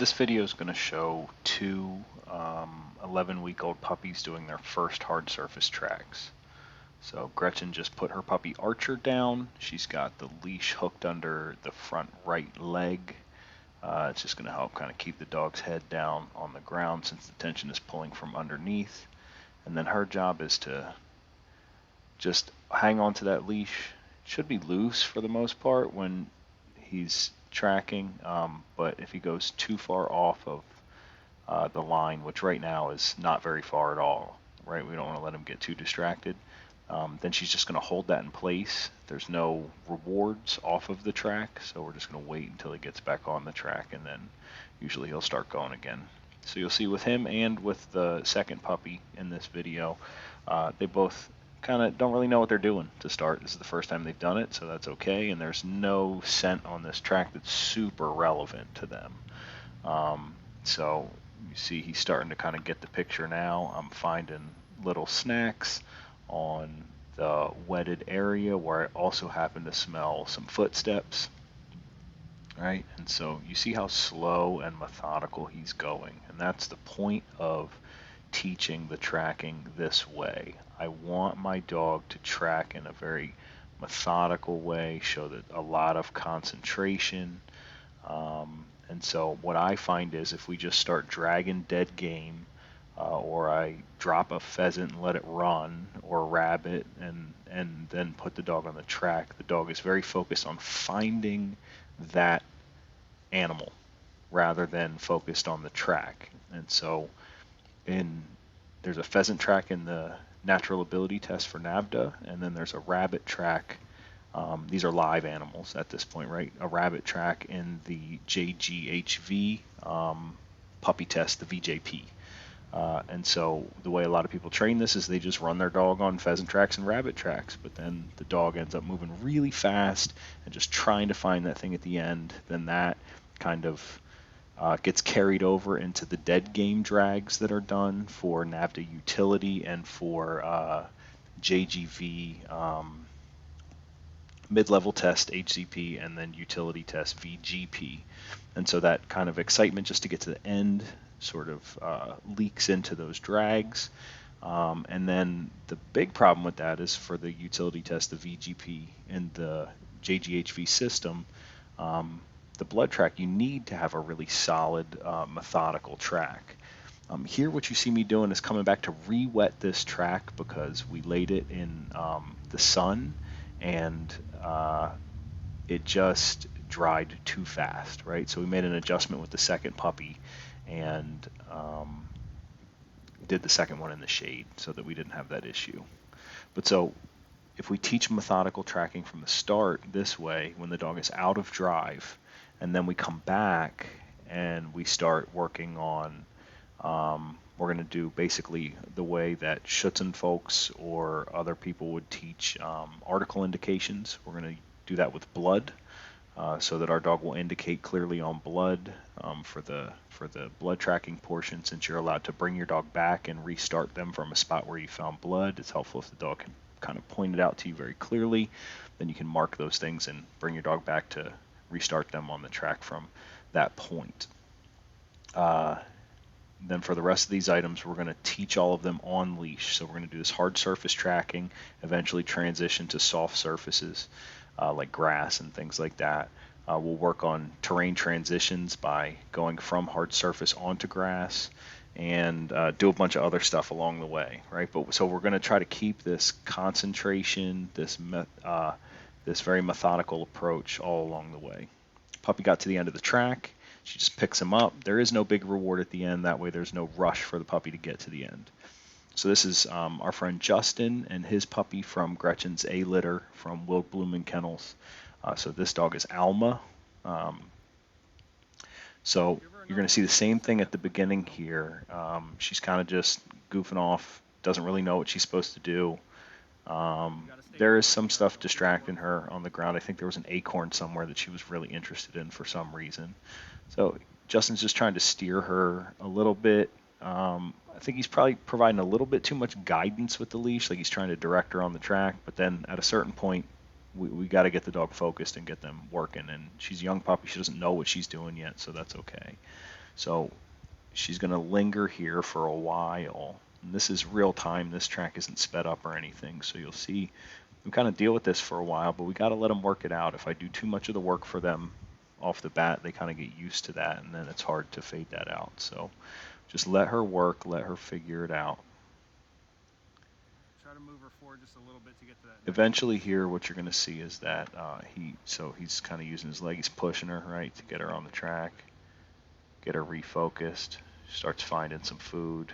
This video is going to show two 11-week-old puppies doing their first hard surface tracks. So Gretchen just put her puppy Archer down. She's got the leash hooked under the front right leg. It's just going to help kind of keep the dog's head down on the ground since the tension is pulling from underneath. And then her job is to just hang on to that leash. It should be loose for the most part when he's tracking, but if he goes too far off of the line, which right now is not very far at all, right? We don't want to let him get too distracted. Then she's just going to hold that in place. There's no rewards off of the track, so we're just going to wait until he gets back on the track, and then usually he'll start going again. So you'll see with him and with the second puppy in this video, they both kind of don't really know what they're doing to start. This is the first time they've done it, so that's okay. And there's no scent on this track that's super relevant to them. So you see he's starting to kind of get the picture now. I'm finding little snacks on the wetted area where I also happen to smell some footsteps. Right? And so you see how slow and methodical he's going. And that's the point of teaching the tracking this way. I want my dog to track in a very methodical way, show that a lot of concentration. And so what I find is if we just start dragging dead game, or I drop a pheasant and let it run, or a rabbit, and then put the dog on the track, the dog is very focused on finding that animal rather than focused on the track. And so there's a pheasant track in the natural ability test for NAVDA, and then there's a rabbit track. These are live animals at this point, right? A rabbit track in the JGHV puppy test, the VJP. And so the way a lot of people train this is they just run their dog on pheasant tracks and rabbit tracks, but then the dog ends up moving really fast and just trying to find that thing at the end. Then that kind of gets carried over into the dead game drags that are done for NAVDA utility and for JGV mid-level test HCP and then utility test VGP. And so that kind of excitement just to get to the end sort of leaks into those drags. And then the big problem with that is for the utility test, the VGP and the JGHV system, the blood track, you need to have a really solid methodical track. Here what you see me doing is coming back to re-wet this track because we laid it in the sun and it just dried too fast, right? So we made an adjustment with the second puppy and did the second one in the shade so that we didn't have that issue. But so if we teach methodical tracking from the start this way, when the dog is out of drive, and then we come back and we start working on, we're going to do basically the way that Schutzen folks or other people would teach article indications. We're going to do that with blood, so that our dog will indicate clearly on blood for the blood tracking portion. Since you're allowed to bring your dog back and restart them from a spot where you found blood, it's helpful if the dog can kind of point it out to you very clearly. Then you can mark those things and bring your dog back to restart them on the track from that point. Then for the rest of these items, we're going to teach all of them on leash. So we're going to do this hard surface tracking, eventually transition to soft surfaces like grass and things like that. We'll work on terrain transitions by going from hard surface onto grass and do a bunch of other stuff along the way, right? But so we're going to try to keep this concentration, this very methodical approach all along the way. Puppy got to the end of the track. She just picks him up. There is no big reward at the end. That way there's no rush for the puppy to get to the end. So this is our friend Justin and his puppy from Gretchen's A litter from Will Blumen Kennels. So this dog is Alma. So you're going to see the same thing at the beginning here. She's kind of just goofing off, doesn't really know what she's supposed to do. There is some stuff distracting her on the ground. I think there was an acorn somewhere that she was really interested in for some reason. So Justin's just trying to steer her a little bit. I think he's probably providing a little bit too much guidance with the leash, like he's trying to direct her on the track. But then at a certain point, we got to get the dog focused and get them working. And she's a young puppy. She doesn't know what she's doing yet, so that's okay. So she's going to linger here for a while. And this is real time. This track isn't sped up or anything. So you'll see we kind of deal with this for a while, but we got to let them work it out. If I do too much of the work for them off the bat, they kind of get used to that, and then it's hard to fade that out. So just let her work, let her figure it out. Try to move her forward just a little bit to get to that. Eventually here, what you're going to see is that he's kind of using his leg, he's pushing her, right, to get her on the track, get her refocused, starts finding some food.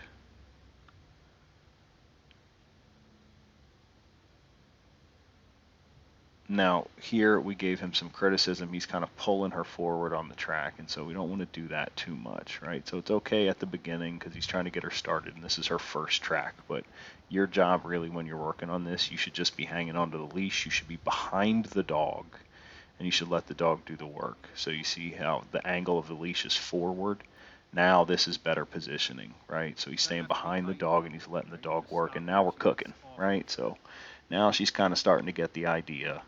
Now, here we gave him some criticism. He's kind of pulling her forward on the track, and so we don't want to do that too much, right? So it's okay at the beginning because he's trying to get her started, and this is her first track. But your job, really, when you're working on this, you should just be hanging onto the leash. You should be behind the dog, and you should let the dog do the work. So you see how the angle of the leash is forward. Now this is better positioning, right? So he's staying behind the dog, and he's letting the dog work, and now we're cooking, right? So now she's kind of starting to get the idea.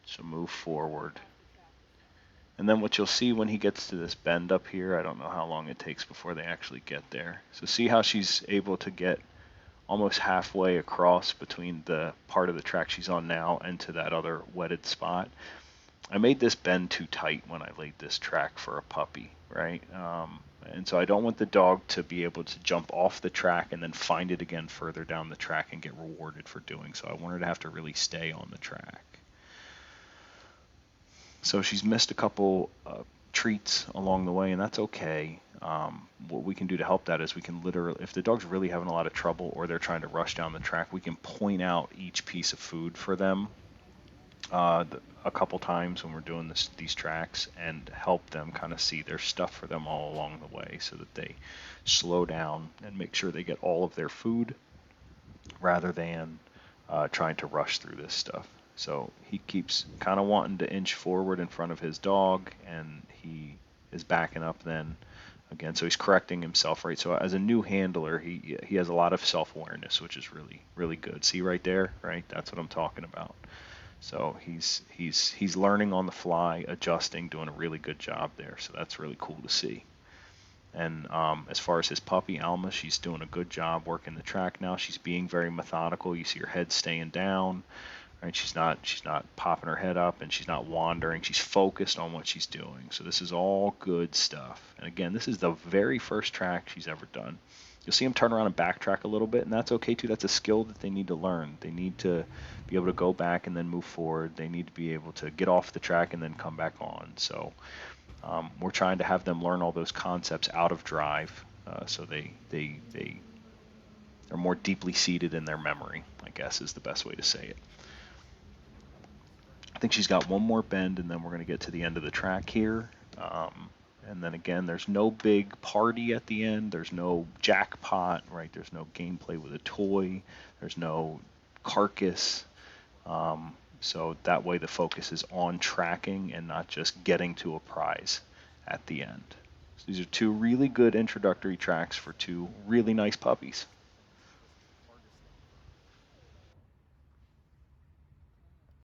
So move forward. And then what you'll see when he gets to this bend up here, I don't know how long it takes before they actually get there. So see how she's able to get almost halfway across between the part of the track she's on now and to that other wetted spot. I made this bend too tight when I laid this track for a puppy, right? And so I don't want the dog to be able to jump off the track and then find it again further down the track and get rewarded for doing so. I want her to have to really stay on the track. So she's missed a couple treats along the way, and that's okay. What we can do to help that is we can literally, if the dog's really having a lot of trouble or they're trying to rush down the track, we can point out each piece of food for them a couple times when we're doing these tracks and help them kind of see there's stuff for them all along the way so that they slow down and make sure they get all of their food rather than trying to rush through this stuff. So he keeps kind of wanting to inch forward in front of his dog, and he is backing up then again. So he's correcting himself, right? So as a new handler, he has a lot of self-awareness, which is really good. See right there, right? That's what I'm talking about. So he's learning on the fly, adjusting, doing a really good job there. So that's really cool to see. And as far as his puppy, Alma, she's doing a good job working the track now. She's being very methodical. You see her head staying down, right? She's not popping her head up, and she's not wandering. She's focused on what she's doing. So this is all good stuff. And again, this is the very first track she's ever done. You'll see him turn around and backtrack a little bit, and that's okay too. That's a skill that they need to learn. They need to be able to go back and then move forward. They need to be able to get off the track and then come back on. So we're trying to have them learn all those concepts out of drive, so they are more deeply seated in their memory, I guess is the best way to say it. I think she's got one more bend, and then we're going to get to the end of the track here. And then again, there's no big party at the end. There's no jackpot, right? There's no gameplay with a toy. There's no carcass. So that way the focus is on tracking and not just getting to a prize at the end. So these are two really good introductory tracks for two really nice puppies.